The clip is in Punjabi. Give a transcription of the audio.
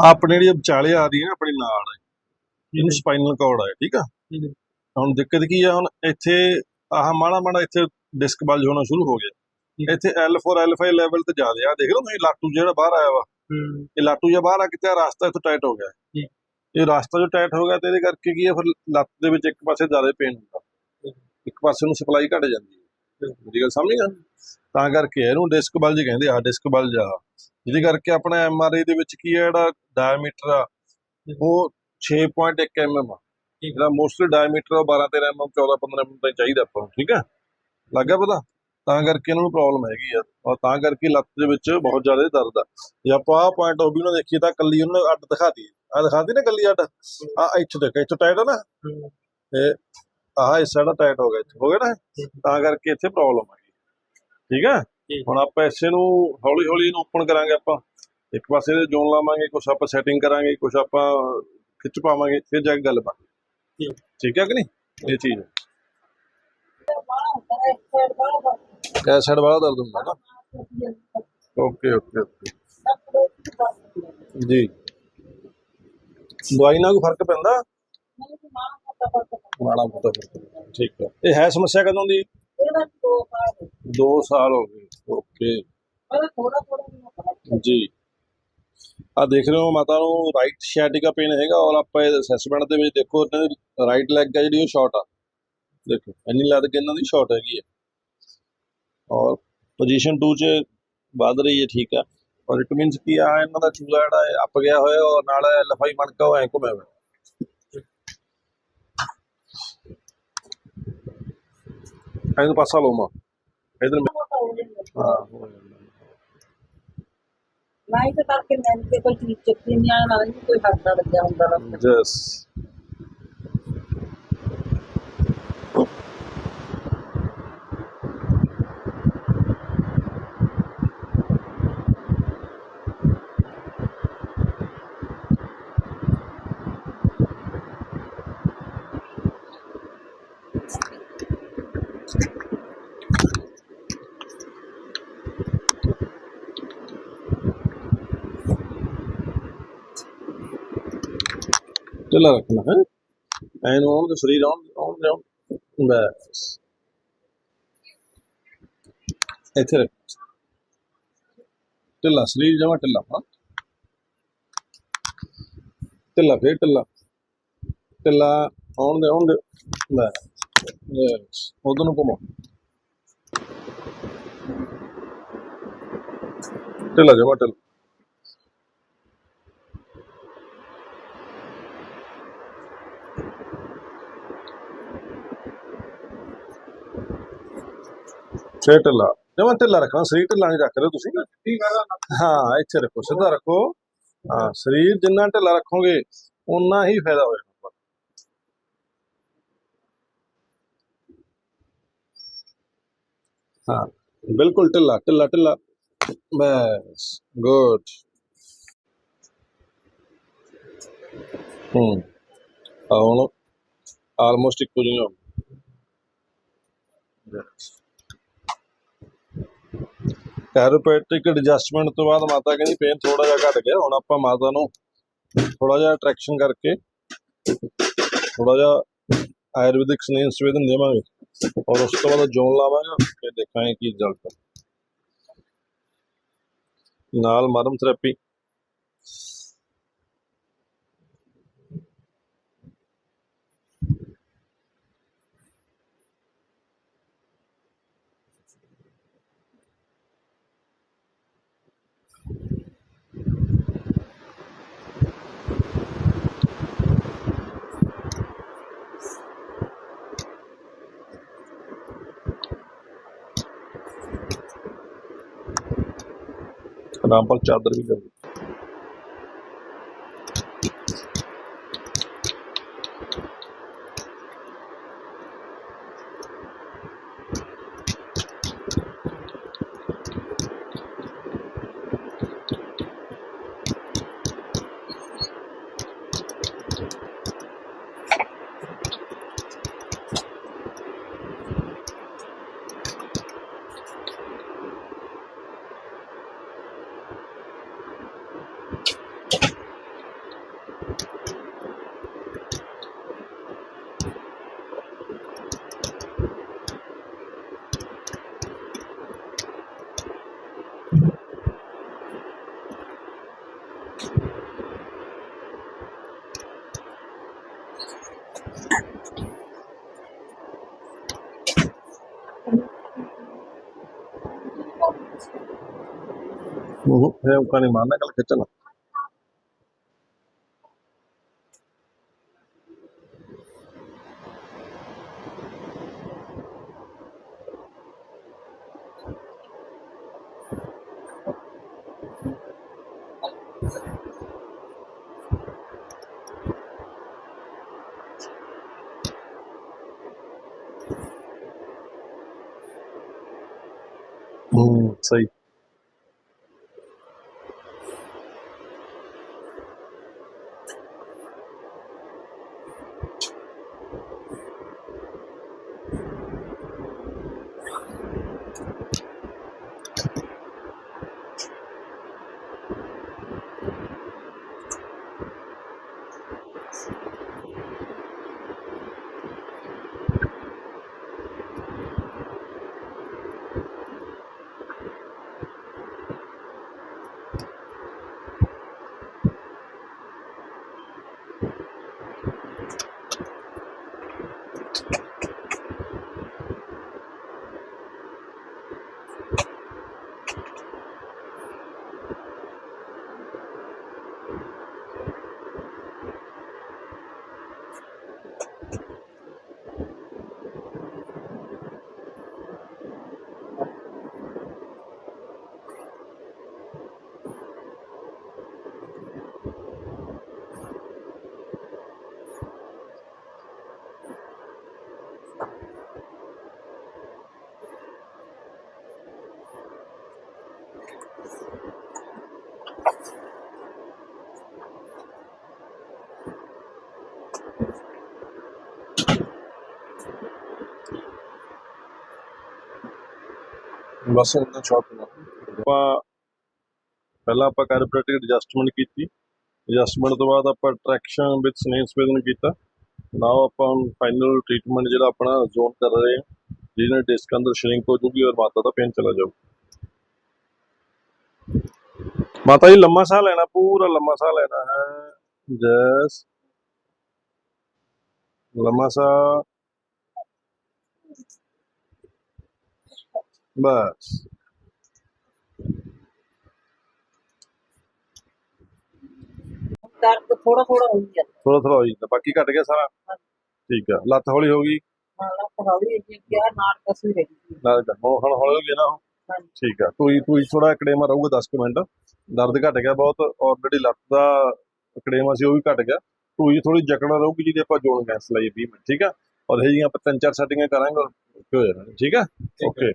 ਆਪਣੇ ਜਿਹੜੀ ਵਿਚਾਲੇ ਆ ਰਹੀ ਹੈ ਨਾ ਆਪਣੀ ਨਾਲ ਇਹਨੂੰ ਸਪਾਈਨਲ ਕਾਰਡ ਹੈ, ਠੀਕ ਆ। ਹੁਣ ਦਿੱਕਤ ਕੀ ਆ, ਹੁਣ ਇੱਥੇ ਆਹ ਮਾੜਾ ਮਾੜਾ ਇੱਥੇ ਡਿਸਕ ਬਲਜ ਹੋਣਾ ਸ਼ੁਰੂ ਹੋ ਗਿਆ। ਇੱਥੇ L4 L5 ਲੈਵਲ ਤੇ ਜ਼ਿਆਦਾ ਆ, ਦੇਖ ਲਓ ਤੁਸੀਂ ਲਾਟੂ ਜਿਹੜਾ ਬਾਹਰ ਆਇਆ ਵਾ, ਇਹ ਲਾਟੂ ਜਿਹਾ ਬਾਹਰ ਆ ਕਿਤੇ ਰਸਤਾ ਇੱਥੋਂ ਟਾਈਟ ਹੋ ਗਿਆ। ਇਹ ਰਸਤਾ ਜੋ ਟਾਈਟ ਹੋ ਗਿਆ ਤੇ ਇਹਦੇ ਕਰਕੇ ਕੀ ਆ, ਫਿਰ ਲੱਤ ਦੇ ਵਿੱਚ ਇੱਕ ਪਾਸੇ ਜ਼ਿਆਦਾ ਪੇਨ ਹੁੰਦਾ, ਇੱਕ ਪਾਸੇ ਨੂੰ ਸਪਲਾਈ ਘਟ ਜਾਂਦੀ ਹੈ। ਮੇਰੀ ਗੱਲ ਸਮਝ ਗਏ? ਤਾਂ ਕਰਕੇ ਇਹਨੂੰ ਡਿਸਕ ਬਲਜ ਕਹਿੰਦੇ ਆ, ਡਿਸਕ ਬਲਜ ਆ, ਜਿਹਦੇ ਕਰਕੇ ਆਪਣਾ MRI ਦੇ ਵਿੱਚ ਕੀ ਆ, ਜਿਹੜਾ ਡਾਇਮੀਟਰ ਆ ਉਹ 6.1 mm ਆ, ਜਿਹੜਾ ਮੋਸਟਲੀ ਡਾਇਮੀਟਰ ਆ 12-13 mm 14-15 mm ਤਾਂ ਚਾਹੀਦਾ ਆਪਾਂ ਨੂੰ, ਠੀਕ ਆ, ਲੱਗ ਗਿਆ ਪਤਾ। ਤਾਂ ਕਰਕੇ ਇਹਨਾਂ ਨੂੰ ਪ੍ਰੋਬਲਮ ਹੈਗੀ ਆ, ਔਰ ਤਾਂ ਕਰਕੇ ਲੱਤ ਦੇ ਵਿੱਚ ਬਹੁਤ ਜ਼ਿਆਦਾ ਦਰਦ ਆ। ਜੇ ਆਪਾਂ ਆਹ ਪੁਆਇੰਟ ਆਫ ਵਿਊ ਨਾਲ ਦੇਖੀਏ ਤਾਂ ਕੱਲੀ ਉਹਨਾਂ ਨੇ ਅੱਡ ਦਿਖਾਤੀ, ਆ ਦਿਖਾਤੀ ਨਾ ਕੱਲੀ ਅੱਡ, ਆ ਇੱਥੋਂ ਦੇਖ, ਇੱਥੋਂ ਟਾਈਟ ਆ ਨਾ, ਤੇ ਆਹ ਇਸ ਸਾਈਡ ਟਾਈਟ ਹੋ ਗਿਆ, ਇੱਥੇ ਹੋ ਗਿਆ ਨਾ, ਤਾਂ ਕਰਕੇ ਇੱਥੇ ਪ੍ਰੋਬਲਮ ਆ ਗਈ, ਠੀਕ ਆ। ਹੁਣ ਆਪਾਂ ਇਸੇ ਨੂੰ ਹੌਲੀ ਹੌਲੀ ਇਹਨੂੰ ਓਪਨ ਕਰਾਂਗੇ, ਆਪਾਂ ਇੱਕ ਪਾਸੇ ਦੇ ਜੋਨ ਲਾਵਾਂਗੇ, ਕੁਛ ਆਪਾਂ ਸੈਟਿੰਗ ਕਰਾਂਗੇ, ਕੁਛ ਆਪਾਂ ਖਿੱਚ ਪਾਵਾਂਗੇ, ਫਿਰ ਜਾ ਕੇ ਗੱਲ ਬਣ, ਠੀਕ ਹੈ ਕਿ ਨਹੀਂ। ਇਹ ਚੀਜ਼ ਕਿਆ ਸਾਈਡ ਵਾਲਾ ਦਰਦ ਹੁੰਦਾ ਨਾ। ਓਕੇ ਓਕੇ ਓਕੇ ਜੀ, ਦਵਾਈ ਨਾਲ ਕੋਈ ਫਰਕ ਪੈਂਦਾ? ਮਾੜਾ ਮੋਟਾ ਫਰਕ, ਠੀਕ ਹੈ। ਇਹ ਹੈ ਸਮੱਸਿਆ ਕਦੋਂ ਦੀ? 2 ਸਾਲ ਹੋ ਗਏ, ਓਕੇ ਜੀ। ਆ ਦੇਖ ਰਹੇ ਹੋ ਮਾਤਾ ਨੂੰ ਰਾਈਟ ਸ਼ੈਟਿਕਾ ਪੇਨ ਹੈਗਾ, ਔਰ ਆਪਾਂ ਇਹ ਅਸੈਸਮੈਂਟ ਦੇ ਵਿੱਚ ਦੇਖੋ ਰਾਈਟ ਲੈਗ ਹੈ ਜਿਹੜੀ ਉਹ ਸ਼ਾਰਟ ਆ, ਦੇਖੋ ਇੰਨੀ ਲੱਤ ਕੇ ਇਹਨਾਂ ਦੀ ਸ਼ਾਰਟ ਹੈਗੀ ਹੈ, ਔਰ ਪੋਜੀਸ਼ਨ 2 ਚ ਵੱਧ ਰਹੀ ਹੈ, ਠੀਕ ਆ। ਔਰ ਇਟ ਮੀਨਸ ਕੀ ਆ, ਇਹਨਾਂ ਦਾ ਚੂਲਾ ਜਿਹੜਾ ਅੱਪ ਗਿਆ ਹੋਇਆ, ਔਰ ਨਾਲ ਲਫਾਈ ਮਣਕਾ ਉਹ ਐ ਘੁੰਮਿਆ ਹੋਇਆ। ਇਹਨੂੰ ਪਾਸਾ ਲਓ ਮਾਂ, ਇਧਰ ਹਾਂ ਨਹੀਂ ਤੇ ਕਰਕੇ ਮੈਂ ਤੇ ਕੋਈ ਚੀਜ਼ ਚੱਕੀ ਨਹੀਂ ਆ, ਨਾ ਕੋਈ ਹੱਥ ਦਾ ਲੱਗਿਆ ਹੁੰਦਾ ਨਾ। ਜਸ ਢਿੱਲਾ ਰੱਖਣਾ ਹੈ, ਐਨੂੰ ਆਉਣ ਦੇ ਸਰੀਰ ਆਉਣ ਬਸ ਇੱਥੇ ਰੱਖ, ਢਿੱਲਾ ਸਰੀਰ ਜਮਾ ਢਿੱਲਾ, ਹਾਂ ਢਿੱਲਾ, ਫੇਰ ਢਿੱਲਾ, ਢਿੱਲਾ ਆਉਣ ਦੇ ਬਸ ਉਧਰ ਨੂੰ ਘੁੰਮੋ, ਢਿੱਲਾ ਜਮਾ ਢਿੱਲਾ। ਫੇਰ ਢਿੱਲਾ, ਜਮਾਂ ਢਿੱਲਾ ਰੱਖਣਾ ਸਰੀਰ, ਢਿੱਲਾ ਨਹੀਂ ਰੱਖ ਰਹੇ ਤੁਸੀਂ। ਹਾਂ ਇੱਥੇ ਰੱਖੋ, ਸਿੱਧਾ ਰੱਖੋ, ਹਾਂ ਸਰੀਰ ਜਿੰਨਾ ਢਿੱਲਾ ਰੱਖੋਗੇ ਓਨਾ ਹੀ ਫਾਇਦਾ ਹੋਏਗਾ। ਹਾਂ ਬਿਲਕੁਲ ਢਿੱਲਾ ਢਿੱਲਾ ਢਿੱਲਾ, ਬਸ ਗੁੱਡ। ਹੁਣ ਆਲਮੋਸਟ ਇੱਕੋ ਜਿਹਾ। ਕੈਰੋਪ੍ਰੈਕਟਿਕ ਐਡਜਸਟਮੈਂਟ ਤੋਂ ਬਾਅਦ ਮਾਤਾ ਕਹਿੰਦੀ ਪੇਨ ਥੋੜਾ ਜਿਹਾ ਘਟ ਗਿਆ। ਹੁਣ ਆਪਾਂ ਮਾਤਾ ਨੂੰ ਥੋੜਾ ਜਿਹਾ ਟਰੈਕਸ਼ਨ ਕਰਕੇ ਥੋੜਾ ਜਿਹਾ ਆਯੁਰਵੈਦਿਕ ਸਨੇਹ ਸੰਵੇਦਨ ਦੇਵਾਂਗੇ, ਔਰ ਉਸ ਤੋਂ ਬਾਅਦ ਜੋਨ ਲਾਵਾਂਗੇ, ਫਿਰ ਦੇਖਾਂਗੇ ਕੀ ਰਿਜ਼ਲਟ। ਨਾਲ ਮਰਮ ਥੈਰੇਪੀ, ਰਾਮਪਾਲ ਚਾਦਰ ਵੀ ਕਰ ਇਹ ਉਕਾ ਨਹੀਂ ਮਾਰਨਾ ਗੱਲ ਖਿੱਚਣਾ। सही। बस इतना शॉर्ट पहला आप कैरेबरेटिक एडजस्टमेंट की एडजस्टमेंट तो बाद आप ट्रैक्शन विद स्नेक स्पेन किया। नाउ आप फाइनल ट्रीटमेंट जो अपना जोन कर रहे हैं जिन्हें डिस्क अंदर श्रिंक हो जूगी और माता का पेन चला जाऊ। माता जी लंबा साह लेना, पूरा लंबा साह लेना है। जैस लंबा साह, बस दर्द थोड़ा थोड़ा हो गया। थोड़ा थोड़ा हो जाता, बाकी घट गया सारा। ठीक है, लत हौली हो गई हाँ लत हौली जी क्या नाड़ कसी रही। हौली हो गई ना। ठीक है, तू थोड़ा कड़ेमा रहूगा 10 मिनट, दर्द घट गया बहुत और जी लत का कड़ेमा से भी घट गया। तू थोड़ी जकड़ा रहूगी जी आप जोन गैस लाइए 20 मिनट। ठीक है, और ये जी आप 3-4 सैटिंग करांगे और हो जाना। ठीक है, ओके।